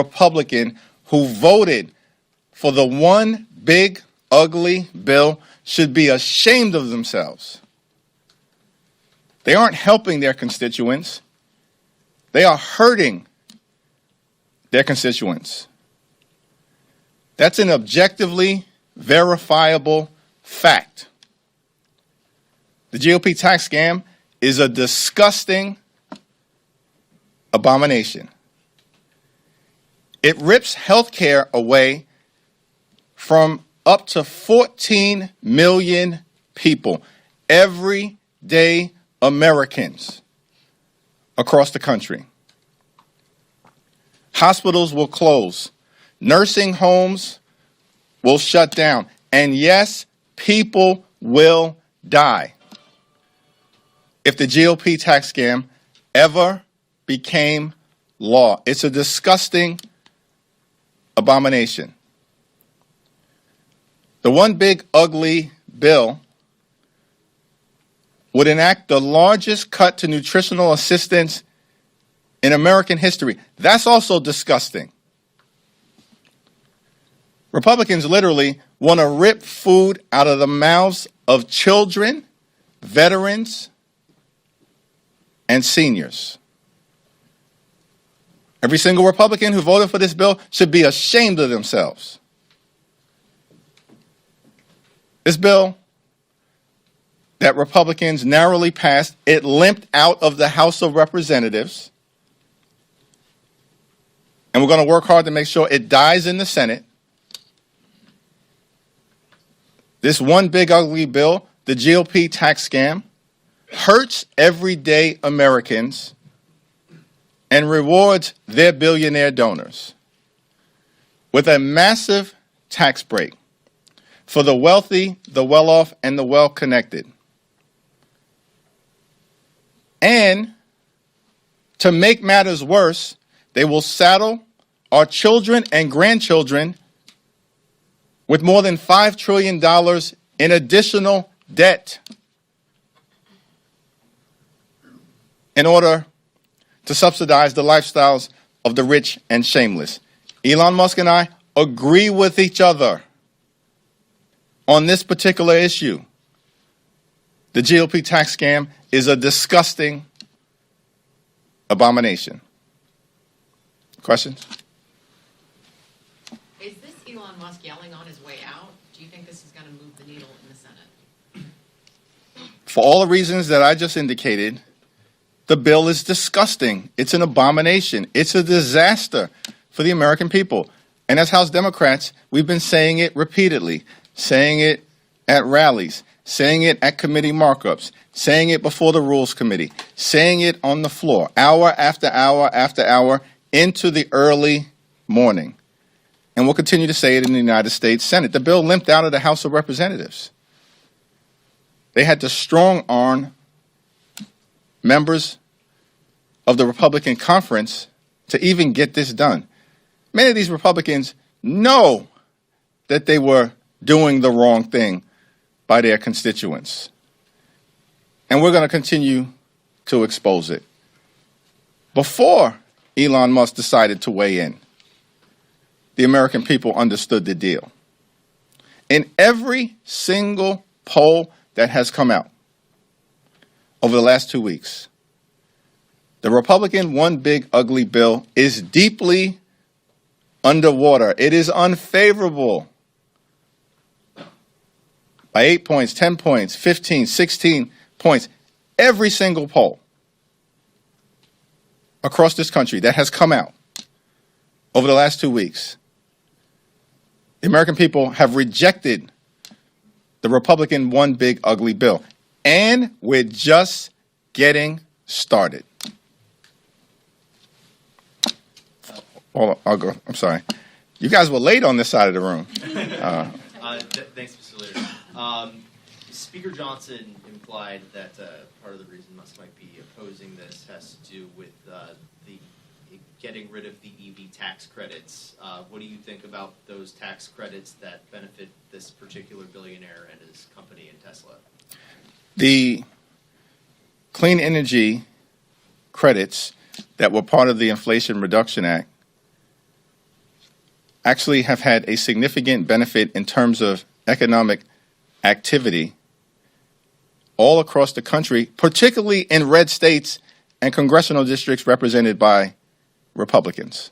Republican who voted for the one big, ugly bill should be ashamed of themselves. They aren't helping their constituents. They are hurting their constituents. That's an objectively verifiable fact. The GOP tax scam is a disgusting abomination. It rips health care away from up to 14 million people, everyday Americans across the country. Hospitals will close. Nursing homes will shut down. And yes, people will die if the GOP tax scam ever became law. It's a disgusting abomination. The one big ugly bill would enact the largest cut to nutritional assistance in American history. That's also disgusting. Republicans literally want to rip food out of the mouths of children, veterans, and seniors. Every single Republican who voted for this bill should be ashamed of themselves. This bill that Republicans narrowly passed, it limped out of the House of Representatives. And we're going to work hard to make sure it dies in the Senate. This one big ugly bill, the GOP tax scam, hurts everyday Americans and rewards their billionaire donors with a massive tax break for the wealthy, the well-off, and the well-connected. And to make matters worse, they will saddle our children and grandchildren with more than $5 trillion in additional debt in order to subsidize the lifestyles of the rich and shameless. Elon Musk and I agree with each other on this particular issue. The GOP tax scam is a disgusting abomination. Questions? Is this Elon Musk yelling on his way out? Do you think this is going to move the needle in the Senate? For all the reasons that I just indicated, the bill is disgusting. It's an abomination. It's a disaster for the American people. And as House Democrats, we've been saying it repeatedly, saying it at rallies, saying it at committee markups, saying it before the Rules Committee, saying it on the floor, hour after hour after hour into the early morning. And we'll continue to say it in the United States Senate. The bill limped out of the House of Representatives. They had to strong-arm members of the Republican conference to even get this done. Many of these Republicans know that they were doing the wrong thing by their constituents. And we're going to continue to expose it. Before Elon Musk decided to weigh in, the American people understood the deal. In every single poll that has come out over the last 2 weeks, the Republican one big ugly bill is deeply underwater. It is unfavorable by 8 points, 10 points, 15, 16 points. Every single poll across this country that has come out over the last 2 weeks, the American people have rejected the Republican one big ugly bill. And we're just getting started. I'll go. I'm sorry. You guys were late on this side of the room. Thanks, Mr. Leader. Speaker Johnson implied that part of the reason Musk might be opposing this has to do with the getting rid of the EV tax credits. What do you think about those tax credits that benefit this particular billionaire and his company in Tesla? The clean energy credits that were part of the Inflation Reduction Act actually have had a significant benefit in terms of economic activity all across the country, particularly in red states and congressional districts represented by Republicans.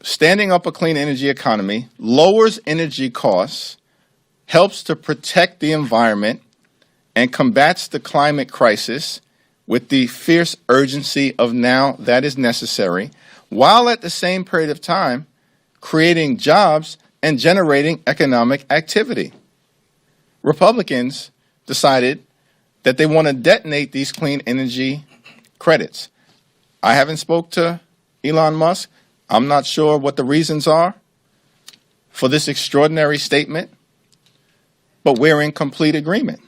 Standing up a clean energy economy lowers energy costs, helps to protect the environment, and combats the climate crisis with the fierce urgency of now that is necessary, while at the same period of time creating jobs and generating economic activity. Republicans decided that they want to detonate these clean energy credits. I haven't spoke to Elon Musk. I'm not sure what the reasons are for this extraordinary statement, but we're in complete agreement.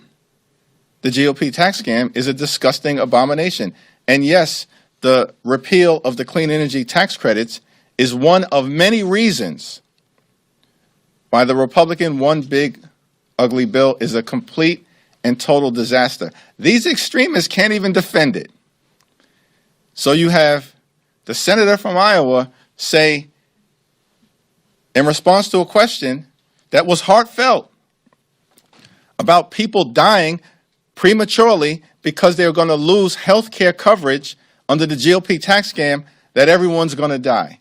The GOP tax scam is a disgusting abomination. And yes, the repeal of the clean energy tax credits is one of many reasons why the Republican one big ugly bill is a complete and total disaster. These extremists can't even defend it. So you have the senator from Iowa say, in response to a question that was heartfelt about people dying prematurely because they're going to lose health care coverage under the GOP tax scam, that everyone's going to die.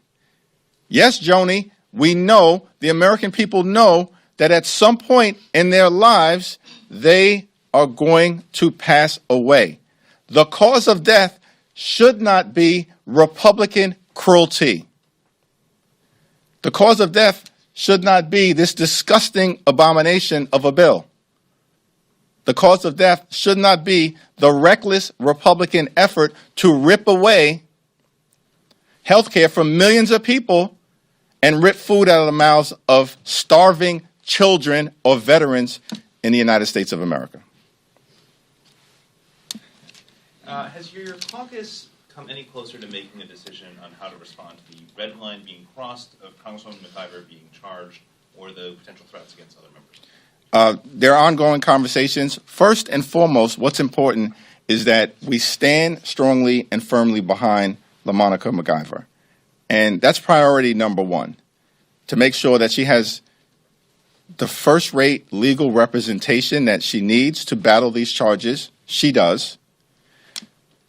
Yes, Joni, we know, the American people know that at some point in their lives, they are going to pass away. The cause of death should not be Republican cruelty. The cause of death should not be this disgusting abomination of a bill. The cause of death should not be the reckless Republican effort to rip away health care from millions of people and rip food out of the mouths of starving children or veterans in the United States of America. Has your caucus come any closer to making a decision on how to respond to the red line being crossed of Congresswoman Mclver being charged or the potential threats against other members? There are ongoing conversations. First and foremost, what's important is that we stand strongly and firmly behind LaMonica Mclver. And that's priority number one, to make sure that she has the first-rate legal representation that she needs to battle these charges. She does.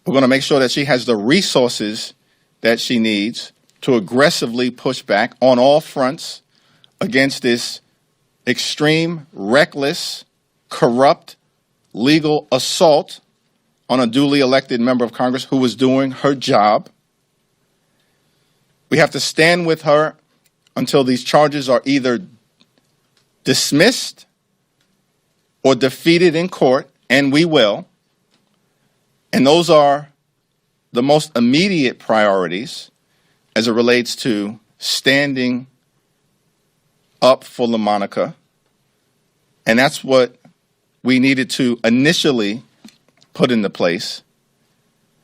We're going to make sure that she has the resources that she needs to aggressively push back on all fronts against this extreme, reckless, corrupt, legal assault on a duly elected member of Congress who was doing her job. We have to stand with her until these charges are either dismissed or defeated in court, and we will. And those are the most immediate priorities as it relates to standing up for LaMonica. And that's what we needed to initially put into place.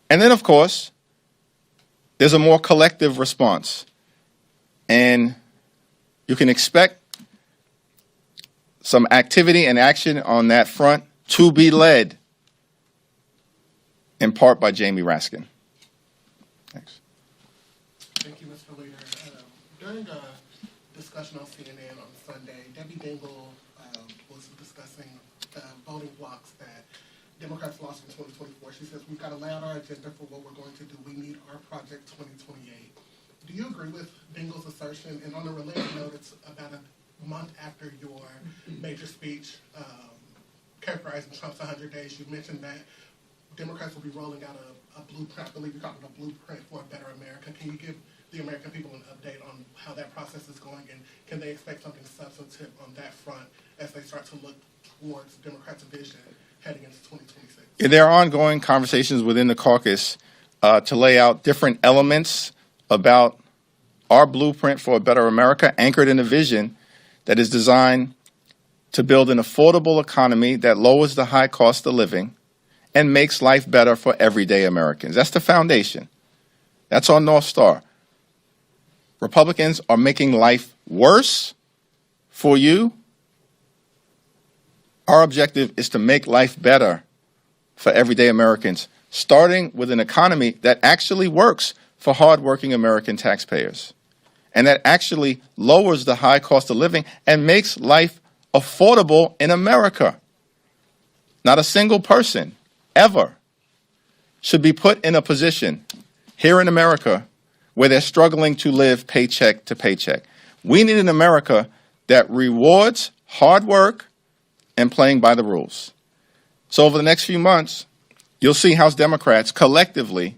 And then, of course, there's a more collective response. And you can expect some activity and action on that front to be led in part by Jamie Raskin. Thanks. Thank you, Mr. Leader. During a discussion on CNN on Sunday, Debbie Dingell was discussing the voting blocks that Democrats lost in 2024. She says, we've got to lay out our agenda for what we're going to do. We need our Project 2028. Do you agree with Dingell's assertion? And on a related note, it's about a month after your major speech characterizing Trump's 100 days. You mentioned that Democrats will be rolling out a blueprint, I believe you call it a blueprint for a better America. Can you give the American people an update on how that process is going, and can they expect something substantive on that front as they start to look towards Democrats' vision heading into 2026? Yeah, there are ongoing conversations within the caucus to lay out different elements about our blueprint for a better America, anchored in a vision that is designed to build an affordable economy that lowers the high cost of living and makes life better for everyday Americans. That's the foundation. That's our North Star. Republicans are making life worse for you. Our objective is to make life better for everyday Americans, starting with an economy that actually works for hardworking American taxpayers. and that actually lowers the high cost of living and makes life affordable in America. Not a single person ever should be put in a position here in America where they're struggling to live paycheck to paycheck. We need an America that rewards hard work and playing by the rules. So over the next few months, you'll see House Democrats collectively,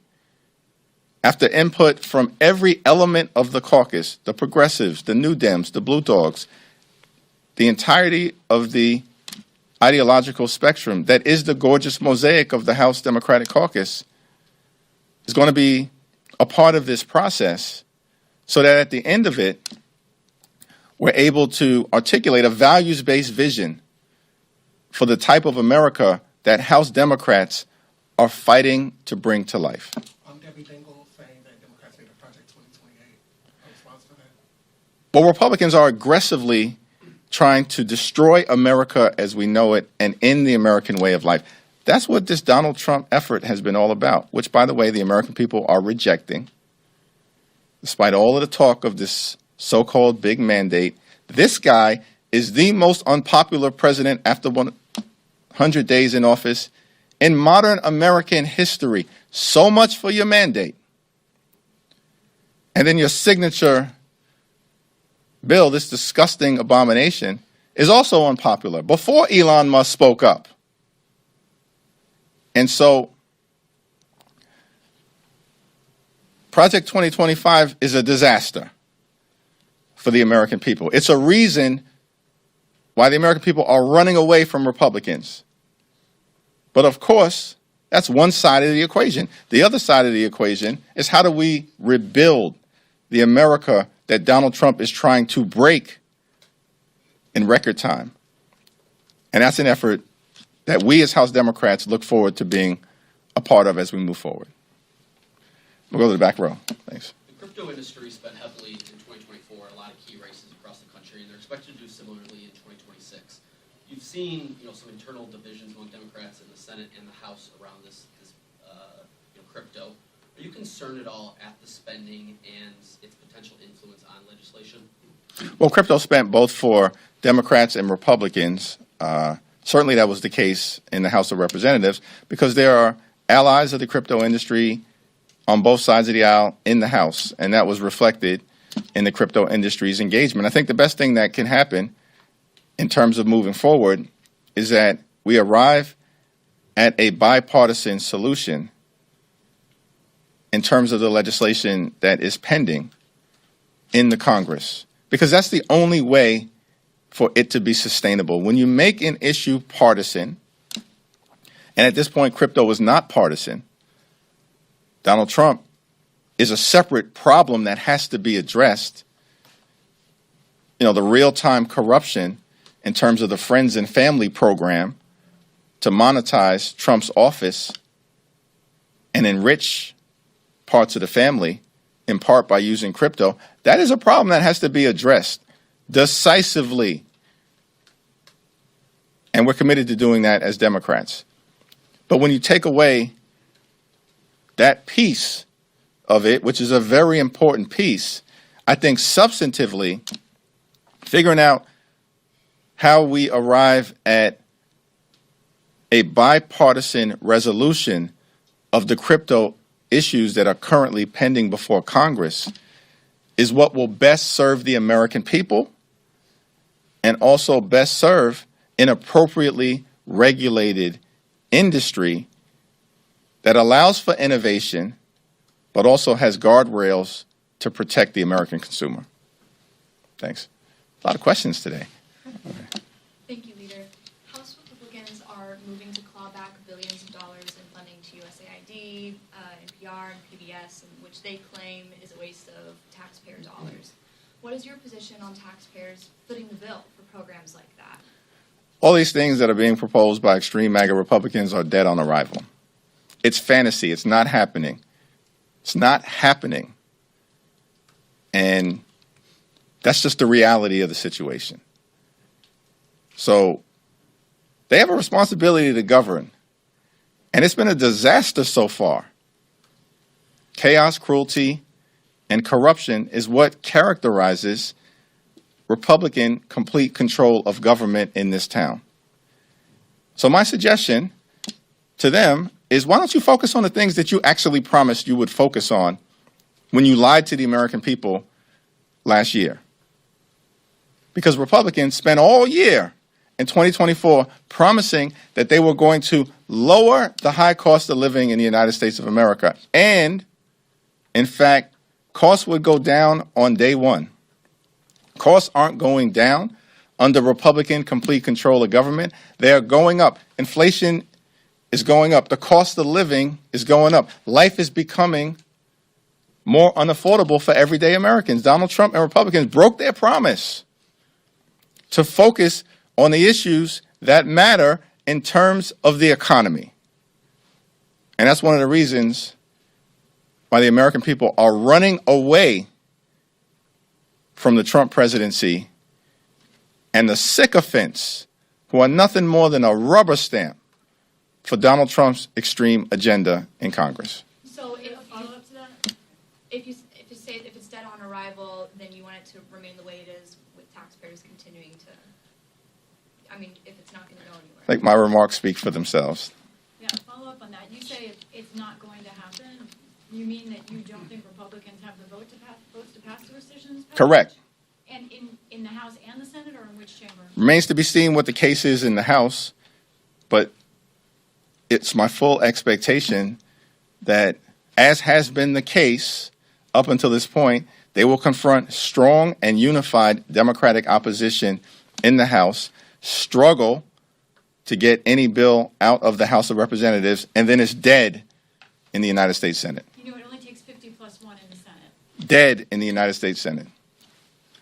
after input from every element of the caucus, the progressives, the New Dems, the Blue Dogs, the entirety of the ideological spectrum that is the gorgeous mosaic of the House Democratic Caucus, is going to be a part of this process so that at the end of it, we're able to articulate a values-based vision for the type of America that House Democrats are fighting to bring to life. Debbie Dingell saying that Democrats need a Project 2028. A response to that? Well, Republicans are aggressively trying to destroy America as we know it and end the American way of life. That's what this Donald Trump effort has been all about, which, by the way, the American people are rejecting. Despite all of the talk of this so-called big mandate, this guy is the most unpopular president after 100 days in office in modern American history. So much for your mandate. And then your signature bill, this disgusting abomination, is also unpopular before Elon Musk spoke up. And so Project 2025 is a disaster for the American people. It's a reason why the American people are running away from Republicans. But of course, that's one side of the equation. The other side of the equation is how do we rebuild the America that Donald Trump is trying to break in record time. And that's an effort that we as House Democrats look forward to being a part of as we move forward. We'll go to the back row. Thanks. The crypto industry spent heavily in 2024, a lot of key races across the country, and they're expected to do similarly in 2026. You've seen, some internal divisions among Democrats in the Senate and the House around this crypto. Are you concerned at all at the spending and its potential influence on legislation? Well, crypto spent both for Democrats and Republicans. Certainly that was the case in the House of Representatives because there are allies of the crypto industry on both sides of the aisle in the House, and that was reflected in the crypto industry's engagement. I think the best thing that can happen in terms of moving forward is that we arrive at a bipartisan solution in terms of the legislation that is pending in the Congress, because that's the only way for it to be sustainable. When you make an issue partisan, and at this point crypto is not partisan, Donald Trump is a separate problem that has to be addressed. The real-time corruption in terms of the Friends and Family program to monetize Trump's office and enrich parts of the family, in part by using crypto, that is a problem that has to be addressed decisively. And we're committed to doing that as Democrats. But when you take away that piece of it, which is a very important piece, I think substantively, figuring out how we arrive at a bipartisan resolution of the crypto issues that are currently pending before Congress is what will best serve the American people and also best serve an appropriately regulated industry that allows for innovation but also has guardrails to protect the American consumer. Thanks. A lot of questions today. Thank you, Leader. House Republicans are moving to claw back billions of dollars in funding to USAID, NPR, and PBS, which they claim is a waste of taxpayer dollars. What is your position on taxpayers footing the bill for programs like that? All these things that are being proposed by extreme MAGA Republicans are dead on arrival. It's fantasy. It's not happening. It's not happening. And that's just the reality of the situation. So they have a responsibility to govern. And it's been a disaster so far. Chaos, cruelty, and corruption is what characterizes Republican complete control of government in this town. So my suggestion to them is, why don't you focus on the things that you actually promised you would focus on when you lied to the American people last year? Because Republicans spent all year in 2024 promising that they were going to lower the high cost of living in the United States of America. And, in fact, costs would go down on day one. Costs aren't going down under Republican complete control of government. They are going up. Inflation is going up. The cost of living is going up. Life is becoming more unaffordable for everyday Americans. Donald Trump and Republicans broke their promise to focus on the issues that matter in terms of the economy. And that's one of the reasons why the American people are running away from the Trump presidency and the sycophants who are nothing more than a rubber stamp for Donald Trump's extreme agenda in Congress. So if follow-up to that, if you say if it's dead on arrival, then you want it to remain the way it is with taxpayers continuing to, I mean, if it's not going to go anywhere. I think my remarks speak for themselves. Yeah, follow up on that. You say it's not going to happen. You mean that you don't think Republicans have the votes to pass the rescission? Correct. And in the House and the Senate, or in which chamber? Remains to be seen what the case is in the House, but it's my full expectation that, as has been the case up until this point, they will confront strong and unified Democratic opposition in the House, struggle to get any bill out of the House of Representatives, and then it's dead in the United States Senate. You know, it only takes 50 plus 1 in the Senate. Dead in the United States Senate.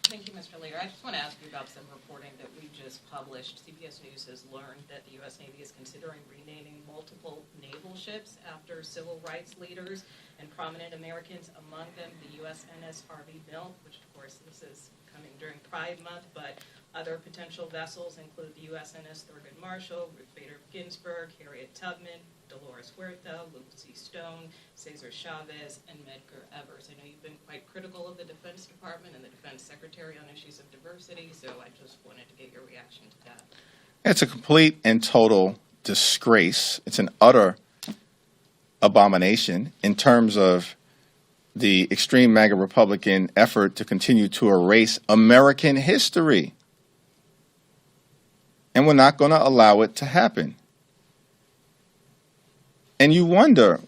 Thank you, Mr. Leader. I just want to ask you about some reporting that we just published. CBS News has learned that the U.S. Navy is considering renaming multiple naval ships after civil rights leaders and prominent Americans, among them the USNS Harvey Milk, which, of course, this is coming during Pride Month, but other potential vessels include the USNS Thurgood Marshall, Ruth Bader Ginsburg, Harriet Tubman, Dolores Huerta, Lucy Stone, Cesar Chavez, and Medgar Evers. I know you've been quite critical of the Defense Department and the Defense Secretary on issues of diversity, so I just wanted to get your reaction to that. It's a complete and total disgrace. It's an utter abomination in terms of the extreme MAGA Republican effort to continue to erase American history. And we're not going to allow it to happen. And you wonder,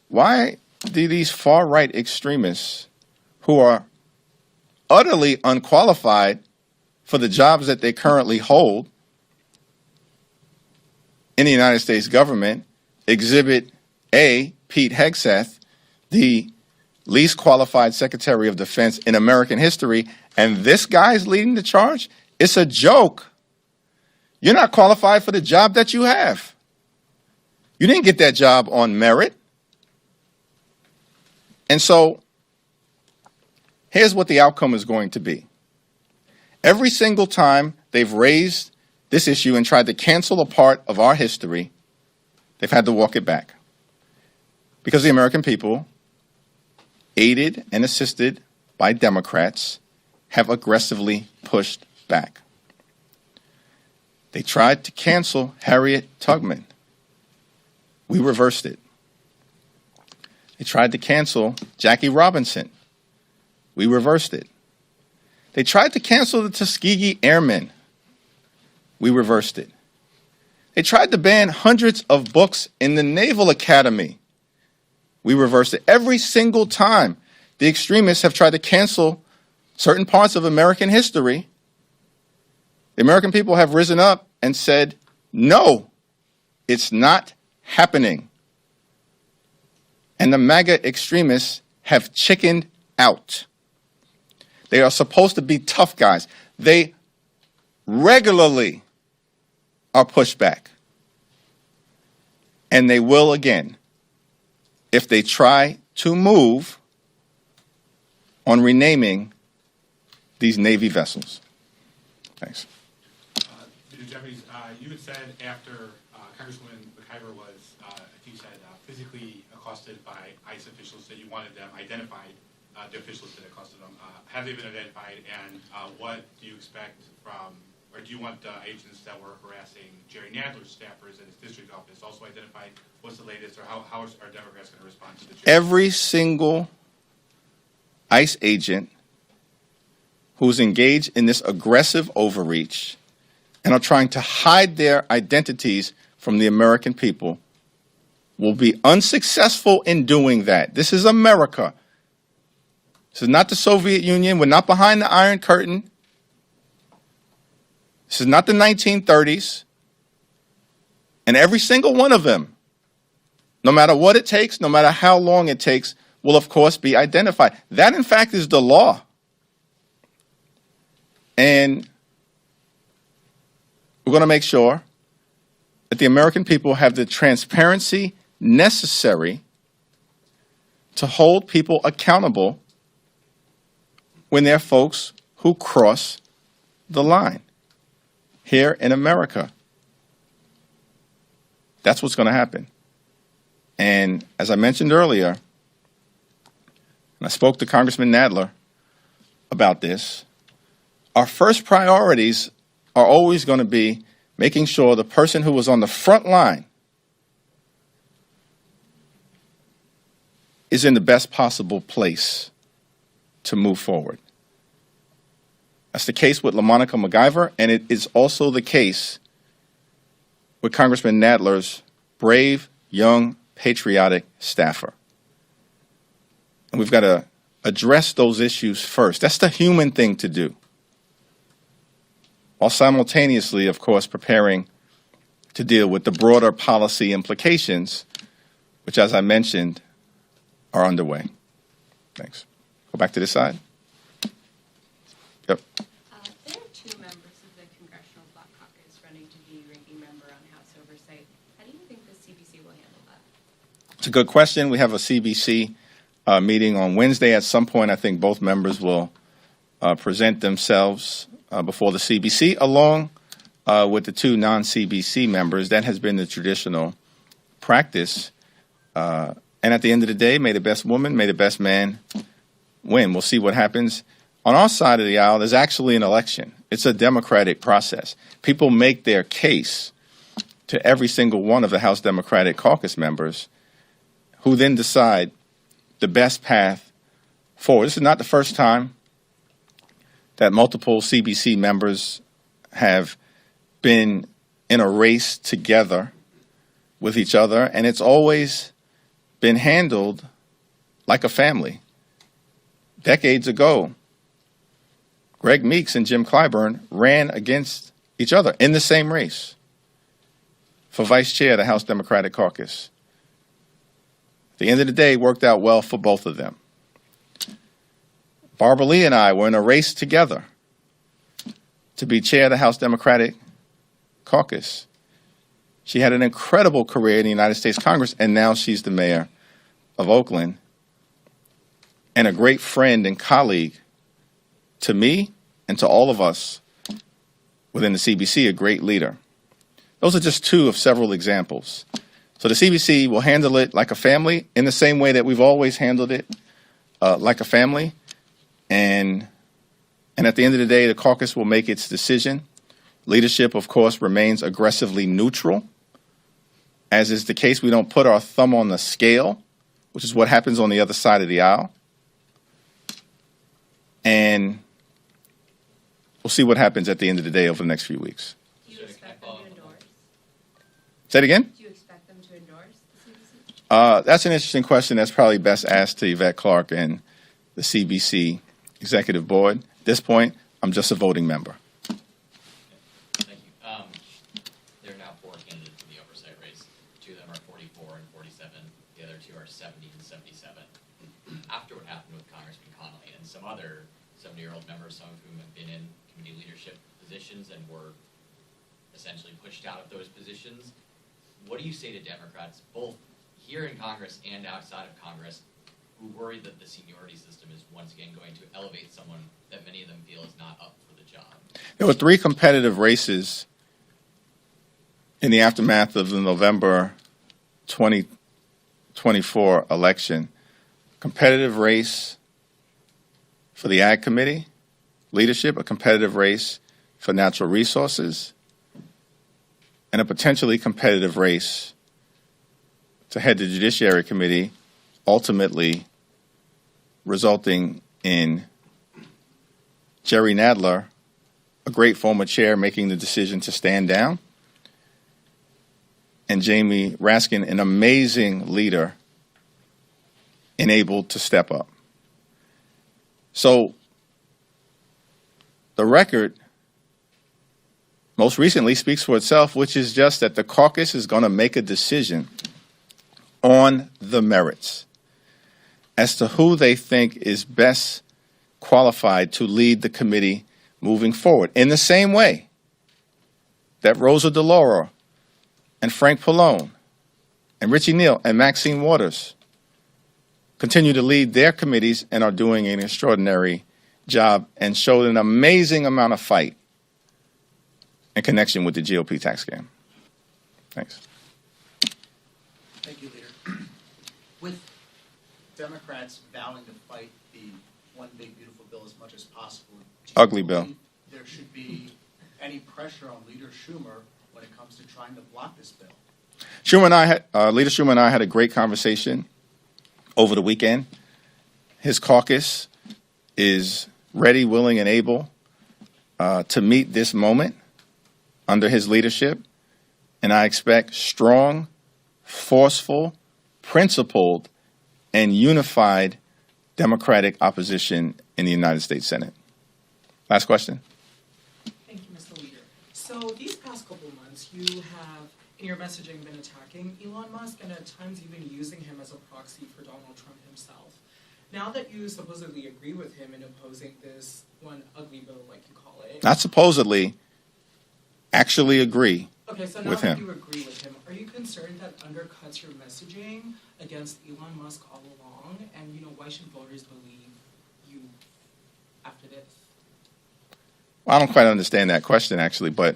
why do these far-right extremists who are utterly unqualified for the jobs that they currently hold in the United States government exhibit A, Pete Hegseth, the least qualified Secretary of Defense in American history, and this guy's leading the charge? It's a joke. You're not qualified for the job that you have. You didn't get that job on merit. And so here's what the outcome is going to be. Every single time they've raised this issue and tried to cancel a part of our history, they've had to walk it back. Because the American people, aided and assisted by Democrats, have aggressively pushed back. They tried to cancel Harriet Tubman. We reversed it. They tried to cancel Jackie Robinson. We reversed it. They tried to cancel the Tuskegee Airmen. We reversed it. They tried to ban hundreds of books in the Naval Academy. We reversed it. Every single time the extremists have tried to cancel certain parts of American history, the American people have risen up and said, no, it's not happening. And the MAGA extremists have chickened out. They are supposed to be tough guys. They regularly are pushed back. And they will again if they try to move on renaming these Navy vessels. Thanks. Mr. Jeffries, you had said after Congresswoman Mclver was, you said, physically accosted by ICE officials that you wanted them identified the officials that accosted them, have they been identified, and what do you expect from, or do you want the agents that were harassing Jerry Nadler's staffers in his district office also identified? What's the latest, or how are Democrats going to respond to the chair? Every single ICE agent who's engaged in this aggressive overreach and are trying to hide their identities from the American people will be unsuccessful in doing that. This is America. This is not the Soviet Union. We're not behind the Iron Curtain. This is not the 1930s. And every single one of them, no matter what it takes, no matter how long it takes, will of course be identified. That, in fact, is the law. And we're going to make sure that the American people have the transparency necessary to hold people accountable when they're folks who cross the line here in America. That's what's going to happen. And as I mentioned earlier, and I spoke to Congressman Nadler about this, our first priorities are always going to be making sure the person who was on the front line is in the best possible place to move forward. That's the case with LaMonica Mclver, and it is also the case with Congressman Nadler's brave, young, patriotic staffer. And we've got to address those issues first. That's the human thing to do, while simultaneously, of course, preparing to deal with the broader policy implications, which, as I mentioned, are underway. Thanks. Go back to this side. Yep. There are two members of the Congressional Black Caucus running to be ranking member on House Oversight. How do you think the CBC will handle that? It's a good question. We have a CBC meeting on Wednesday. At some point, I think both members will present themselves before the CBC, along with the two non-CBC members. That has been the traditional practice. And at the end of the day, may the best woman, may the best man win. We'll see what happens. On our side of the aisle, there's actually an election. It's a democratic process. People make their case to every single one of the House Democratic Caucus members, who then decide the best path forward. This is not the first time that multiple CBC members have been in a race together with each other, and it's always been handled like a family. Decades ago, Greg Meeks and Jim Clyburn ran against each other in the same race for vice chair of the House Democratic Caucus. At the end of the day, it worked out well for both of them. Barbara Lee and I were in a race together to be chair of the House Democratic Caucus. She had an incredible career in the United States Congress, and now she's the mayor of Oakland, and a great friend and colleague to me and to all of us within the CBC, a great leader. Those are just two of several examples. So the CBC will handle it like a family in the same way that we've always handled it, like a family. And at the end of the day, the caucus will make its decision. Leadership, of course, remains aggressively neutral. As is the case, we don't put our thumb on the scale, which is what happens on the other side of the aisle. And we'll see what happens at the end of the day over the next few weeks. Do you expect them to endorse? Say it again? Do you expect them to endorse the CBC? That's an interesting question. That's probably best asked to Yvette Clarke and the CBC Executive Board. At this point, I'm just a voting member. Thank you. There are now 4 candidates in the oversight race. 2 of them are 44 and 47. The other 2 are 70 and 77. After what happened with Congressman Connolly and some other 70-year-old members, some of whom have been in committee leadership positions and were essentially pushed out of those positions, what do you say to Democrats, both here in Congress and outside of Congress, who worry that the seniority system is once again going to elevate someone that many of them feel is not up for the job? There were 3 competitive races in the aftermath of the November 2024 election. Competitive race for the Ag Committee leadership, a competitive race for natural resources, and a potentially competitive race to head the Judiciary Committee, ultimately resulting in Jerry Nadler, a great former chair, making the decision to stand down, and Jamie Raskin, an amazing leader, enabled to step up. So the record most recently speaks for itself, which is just that the caucus is going to make a decision on the merits as to who they think is best qualified to lead the committee moving forward. In the same way that Rosa DeLauro and Frank Pallone and Richie Neal and Maxine Waters continue to lead their committees and are doing an extraordinary job and showed an amazing amount of fight in connection with the GOP tax scam. Thanks. Thank you, Leader. With Democrats vowing to fight the one big beautiful bill as much as possible, do you Ugly bill. believe there should be any pressure on Leader Schumer when it comes to trying to block this bill? Leader Schumer and I had a great conversation over the weekend. His caucus is ready, willing, and able to meet this moment under his leadership, and I expect strong, forceful, principled, and unified Democratic opposition in the United States Senate. Last question. Thank you, Mr. Leader. So these past couple of months, you have, in your messaging, been attacking Elon Musk and at times even using him as a proxy for Donald Trump himself. Now that you supposedly agree with him in opposing this one ugly bill, like you call it. Not supposedly, actually agree Okay, so now with that him. you agree with him, are you concerned that undercuts your messaging against Elon Musk all along? And, why should voters believe you after this? Well, I don't quite understand that question, actually, but,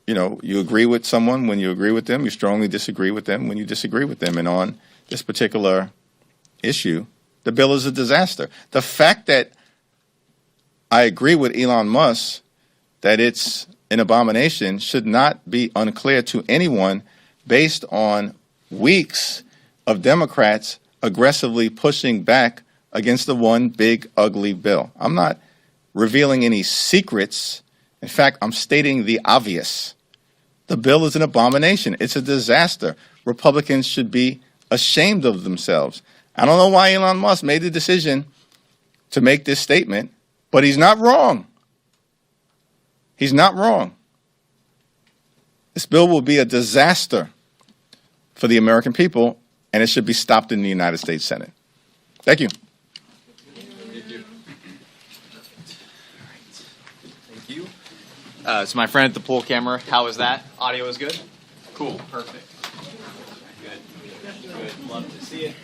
you agree with someone when you agree with them. You strongly disagree with them when you disagree with them. And on this particular issue, the bill is a disaster. The fact that I agree with Elon Musk that it's an abomination should not be unclear to anyone based on weeks of Democrats aggressively pushing back against the one big ugly bill. I'm not revealing any secrets. In fact, I'm stating the obvious. The bill is an abomination. It's a disaster. Republicans should be ashamed of themselves. I don't know why Elon Musk made the decision to make this statement, but he's not wrong. He's not wrong. This bill will be a disaster for the American people, and it should be stopped in the United States Senate. Thank you. Thank you. So my friend at the pool camera, how was that? Audio is good? Cool, perfect. Good, good, love to see it.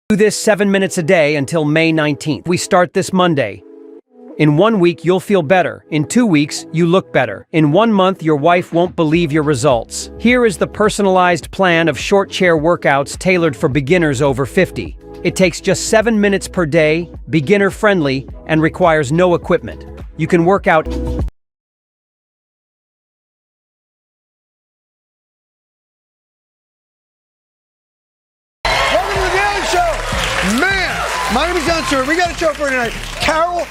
Do this 7 minutes a day until May 19th. We start this Monday. In 1 week, you'll feel better. In 2 weeks, you look better. In 1 month, your wife won't believe your results. Here is the personalized plan of short chair workouts tailored for beginners over 50. It takes just 7 minutes per day, beginner-friendly, and requires no equipment. You can work out. Welcome to the Daily Show. Man, my name is John Stewart. We got a show for tonight. Carol